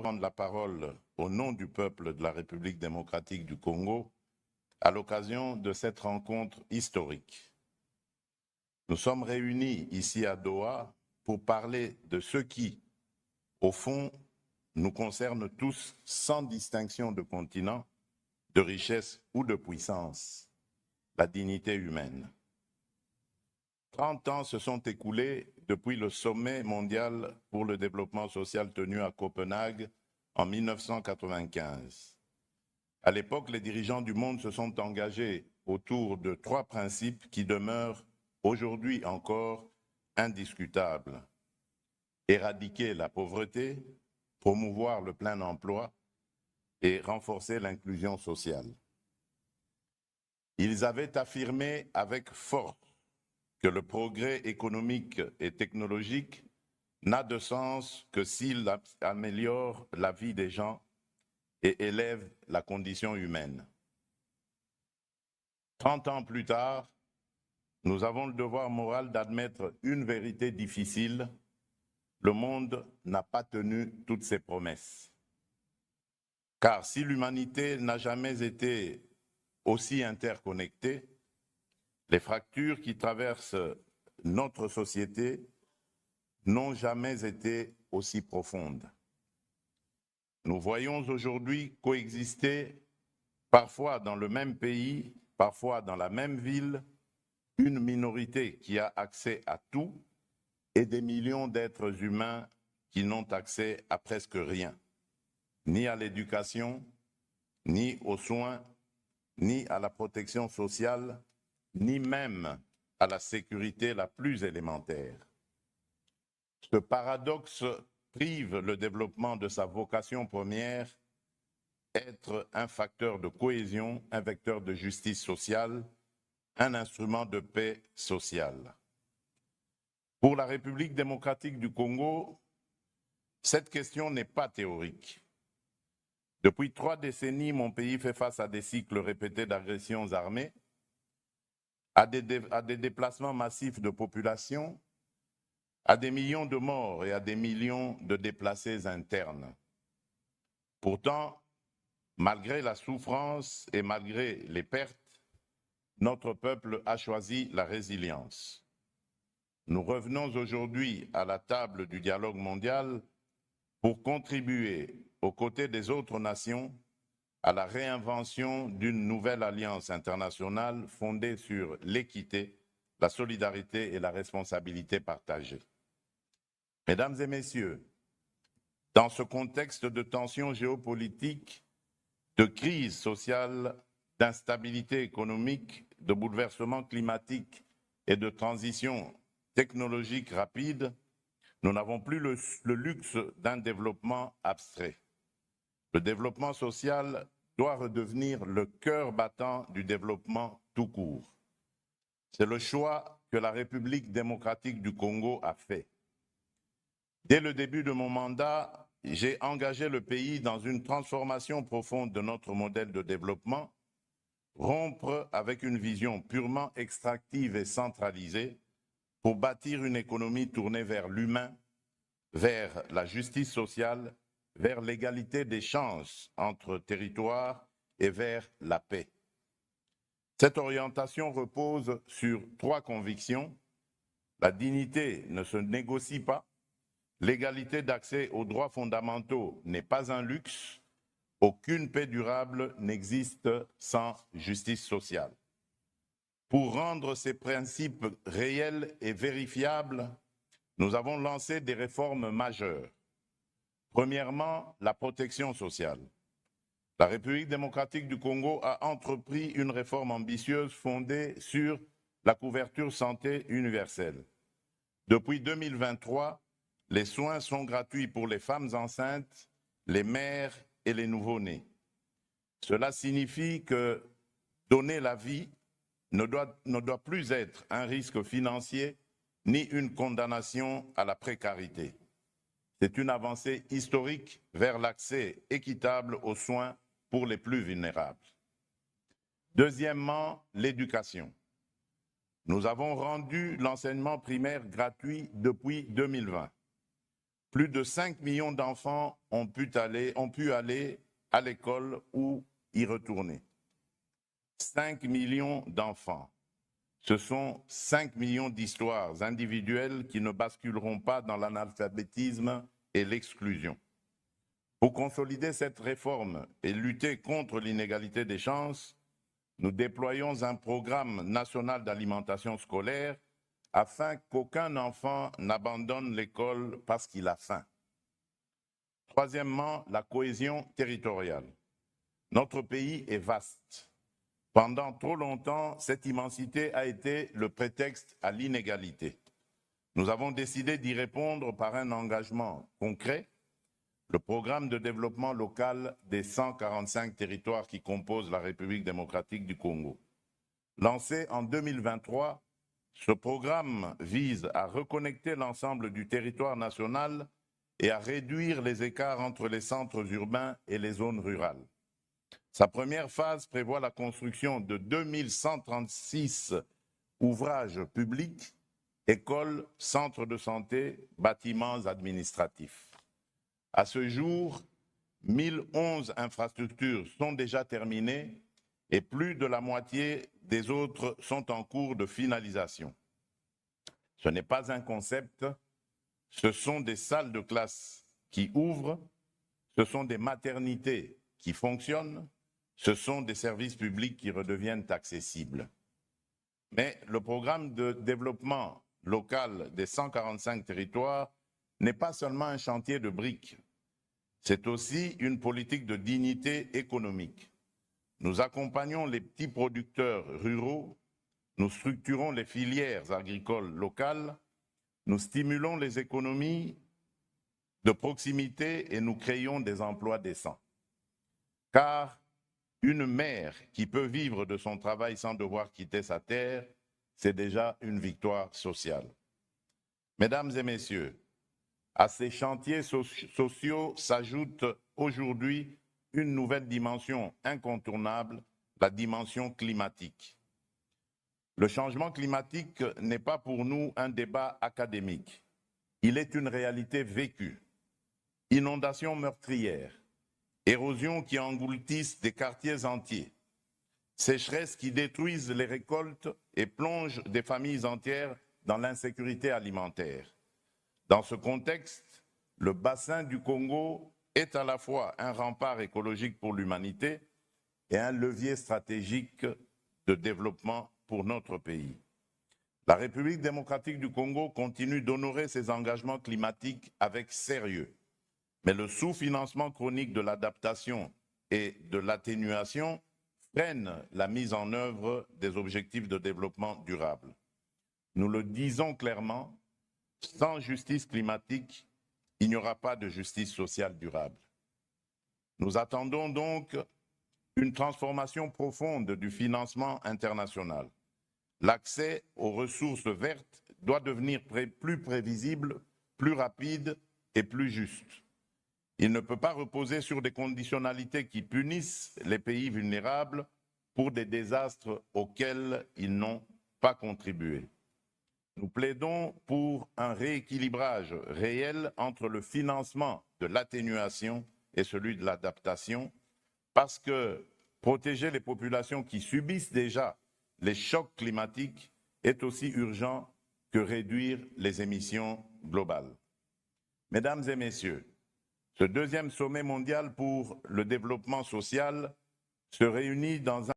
prendre la parole au nom du peuple de la République démocratique du Congo à l'occasion de cette rencontre historique. Nous sommes réunis ici à Doha pour parler de ce qui, au fond, nous concerne tous sans distinction de continent, de richesse ou de puissance, la dignité humaine. 30 ans se sont écoulés depuis le sommet mondial pour le développement social tenu à Copenhague en 1995. À l'époque, les dirigeants du monde se sont engagés autour de 3 principes qui demeurent aujourd'hui encore indiscutables. Éradiquer la pauvreté, promouvoir le plein emploi et renforcer l'inclusion sociale. Ils avaient affirmé avec force que le progrès économique et technologique n'a de sens que s'il améliore la vie des gens et élève la condition humaine. 30 ans plus tard, nous avons le devoir moral d'admettre une vérité difficile: le monde n'a pas tenu toutes ses promesses. Car si l'humanité n'a jamais été aussi interconnectée, les fractures qui traversent notre société n'ont jamais été aussi profondes. Nous voyons aujourd'hui coexister, parfois dans le même pays, parfois dans la même ville, une minorité qui a accès à tout et des millions d'êtres humains qui n'ont accès à presque rien, ni à l'éducation, ni aux soins, ni à la protection sociale, ni même à la sécurité la plus élémentaire. Ce paradoxe prive le développement de sa vocation première, être un facteur de cohésion, un vecteur de justice sociale, un instrument de paix sociale. Pour la République démocratique du Congo, cette question n'est pas théorique. Depuis 3 décennies, mon pays fait face à des cycles répétés d'agressions armées, à des déplacements massifs de population, à des millions de morts et à des millions de déplacés internes. Pourtant, malgré la souffrance et malgré les pertes, notre peuple a choisi la résilience. Nous revenons aujourd'hui à la table du dialogue mondial pour contribuer, aux côtés des autres nations, à la réinvention d'une nouvelle alliance internationale fondée sur l'équité, la solidarité et la responsabilité partagée. Mesdames et messieurs, dans ce contexte de tensions géopolitiques, de crise sociale, d'instabilité économique, de bouleversement climatique et de transition technologique rapide, nous n'avons plus le luxe d'un développement abstrait. Le développement social doit redevenir le cœur battant du développement tout court. C'est le choix que la République démocratique du Congo a fait. Dès le début de mon mandat, j'ai engagé le pays dans une transformation profonde de notre modèle de développement, rompre avec une vision purement extractive et centralisée pour bâtir une économie tournée vers l'humain, vers la justice sociale, vers l'égalité des chances entre territoires et vers la paix. Cette orientation repose sur 3 convictions. La dignité ne se négocie pas, l'égalité d'accès aux droits fondamentaux n'est pas un luxe, aucune paix durable n'existe sans justice sociale. Pour rendre ces principes réels et vérifiables, nous avons lancé des réformes majeures. Premièrement, la protection sociale. La République démocratique du Congo a entrepris une réforme ambitieuse fondée sur la couverture santé universelle. Depuis 2023, les soins sont gratuits pour les femmes enceintes, les mères et les nouveau-nés. Cela signifie que donner la vie ne doit plus être un risque financier ni une condamnation à la précarité. C'est une avancée historique vers l'accès équitable aux soins pour les plus vulnérables. Deuxièmement, l'éducation. Nous avons rendu l'enseignement primaire gratuit depuis 2020. plus de 5 millions d'enfants ont pu aller à l'école ou y retourner. 5 millions d'enfants. Ce sont 5 millions d'histoires individuelles qui ne basculeront pas dans l'analphabétisme et l'exclusion. Pour consolider cette réforme et lutter contre l'inégalité des chances, nous déployons un programme national d'alimentation scolaire afin qu'aucun enfant n'abandonne l'école parce qu'il a faim. Troisièmement, la cohésion territoriale. Notre pays est vaste. Pendant trop longtemps, cette immensité a été le prétexte à l'inégalité. Nous avons décidé d'y répondre par un engagement concret, le programme de développement local des 145 territoires qui composent la République démocratique du Congo. Lancé en 2023, ce programme vise à reconnecter l'ensemble du territoire national et à réduire les écarts entre les centres urbains et les zones rurales. Sa première phase prévoit la construction de 2136 ouvrages publics, écoles, centres de santé, bâtiments administratifs. À ce jour, 1011 infrastructures sont déjà terminées et plus de la moitié des autres sont en cours de finalisation. Ce n'est pas un concept, ce sont des salles de classe qui ouvrent, ce sont des maternités qui fonctionnent, ce sont des services publics qui redeviennent accessibles. Mais le programme de développement local des 145 territoires n'est pas seulement un chantier de briques, c'est aussi une politique de dignité économique. Nous accompagnons les petits producteurs ruraux, nous structurons les filières agricoles locales, nous stimulons les économies de proximité et nous créons des emplois décents. Car une mère qui peut vivre de son travail sans devoir quitter sa terre, c'est déjà une victoire sociale. Mesdames et messieurs, à ces chantiers sociaux s'ajoute aujourd'hui une nouvelle dimension incontournable, la dimension climatique. Le changement climatique n'est pas pour nous un débat académique. Il est une réalité vécue. Inondations meurtrières, érosions qui engloutissent des quartiers entiers, sécheresses qui détruisent les récoltes et plongent des familles entières dans l'insécurité alimentaire. Dans ce contexte, le bassin du Congo est à la fois un rempart écologique pour l'humanité et un levier stratégique de développement pour notre pays. La République démocratique du Congo continue d'honorer ses engagements climatiques avec sérieux, mais le sous-financement chronique de l'adaptation et de l'atténuation freine la mise en œuvre des objectifs de développement durable. Nous le disons clairement, sans justice climatique, il n'y aura pas de justice sociale durable. Nous attendons donc une transformation profonde du financement international. L'accès aux ressources vertes doit devenir plus prévisible, plus rapide et plus juste. Il ne peut pas reposer sur des conditionnalités qui punissent les pays vulnérables pour des désastres auxquels ils n'ont pas contribué. Nous plaidons pour un rééquilibrage réel entre le financement de l'atténuation et celui de l'adaptation, parce que protéger les populations qui subissent déjà les chocs climatiques est aussi urgent que réduire les émissions globales. Mesdames et messieurs, ce deuxième sommet mondial pour le développement social se réunit dans un